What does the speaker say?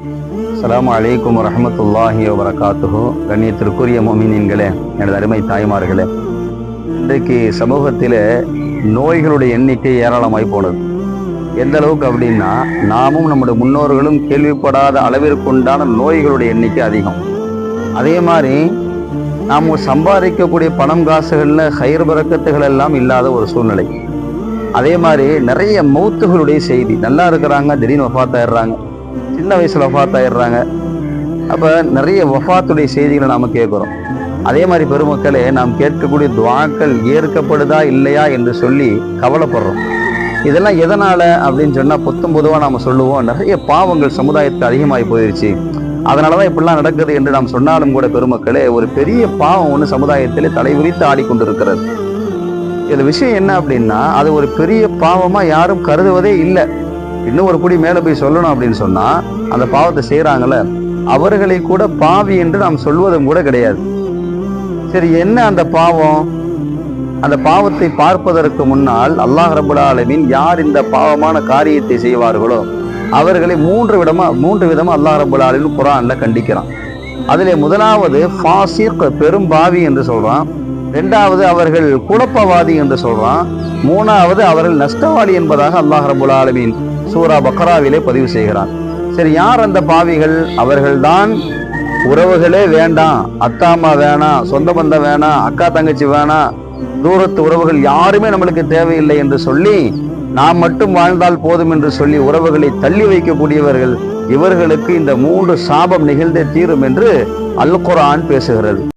அஸ்ஸலாமு அலைக்கும் வரஹ்மத்துல்லாஹி வபரகாத்துஹு. கண்ணியத்திற்குரிய முஃமினீன்களே, எனது அருமை தாய்மார்களே, இன்றைக்கு சமூகத்தில் நோய்களுடைய எண்ணிக்கை ஏராளமாய் போனது. எந்த அளவுக்கு அப்படின்னா, நாமும் நம்முடைய முன்னோர்களும் கேள்விப்படாத அளவிற்குண்டான நோய்களுடைய எண்ணிக்கை அதிகம். அதே மாதிரி நாம் சம்பாதிக்கக்கூடிய பணம் காசுகளில் ஹைர் பரக்கத்துகள் எல்லாம் இல்லாத ஒரு சூழ்நிலை. அதே மாதிரி நிறைய மௌத்துகளுடைய செய்தி. நல்லா இருக்கிறாங்க, திடீர்னு வஃபாத் ஆயிடுறாங்க, சின்ன வயசுல வஃபாத் ஆயிடுறாங்க. அப்போ நிறைய வஃபாத்துடைய செய்திகளை நாம் கேட்குறோம். அதே மாதிரி பெருமக்களே, நாம் கேட்கக்கூடிய துஆக்கள் ஏற்கப்படுதா இல்லையா என்று சொல்லி கவலைப்படுறோம். இதெல்லாம் எதனால அப்படின்னு சொன்னால், பொதுவாக நாம் சொல்லுவோம், நிறைய பாவங்கள் சமுதாயத்துக்கு அதிகமாகி போயிடுச்சு, அதனால தான் இப்படிலாம் நடக்குது என்று நாம் சொன்னாலும் கூட பெருமக்களே, ஒரு பெரிய பாவம் ஒன்று சமுதாயத்தில் தலைவிரித்து ஆடிக்கொண்டிருக்கிறது. இதில் விஷயம் என்ன அப்படின்னா, அது ஒரு பெரிய பாவமாக யாரும் கருதுவதே இல்லை. இன்னும் ஒரு குடி மேலே போய் சொல்லணும் அப்படின்னு சொன்னால், அந்த பாவத்தை செய்கிறாங்கள அவர்களை கூட பாவி என்று நாம் சொல்வதும் கூட கிடையாது. சரி, என்ன அந்த பாவம்? அந்த பாவத்தை பார்ப்பதற்கு முன்னால் அல்லாஹ் ரப்பல் ஆலமீன் யார் இந்த பாவமான காரியத்தை செய்வார்களோ அவர்களை மூன்று விதமா அல்லாஹ் ரப்பல் ஆலமீன் குர்ஆன்ல கண்டிக்கிறான். அதிலே முதலாவது ஃபாசிக், பெரும் பாவி என்று சொல்றான். இரண்டாவது அவர்கள் குழப்பவாதி என்று சொல்றான். மூணாவது அவர்கள் நஷ்டவாளி என்பதாக அல்லாஹ் ரப்பல் ஆலமீன் சூரா பக்ராவிலே பதிவு செய்கிறான். சரி, யார் அந்த பாவிகள்? அவர்கள்தான் உறவுகளே வேண்டாம், அத்தா அம்மா வேணாம், சொந்த பந்தம் வேணாம், அக்கா தங்கச்சி வேணாம், தூரத்து உறவுகள் யாருமே நம்மளுக்கு தேவையில்லை என்று சொல்லி, நாம் மட்டும் வாழ்ந்தால் போதும் என்று சொல்லி உறவுகளை தள்ளி வைக்கக்கூடியவர்கள். இவர்களுக்கு இந்த 3 சாபம் நிகழ்ந்தே தீரும் என்று அல் குர்ஆன் பேசுகிறது.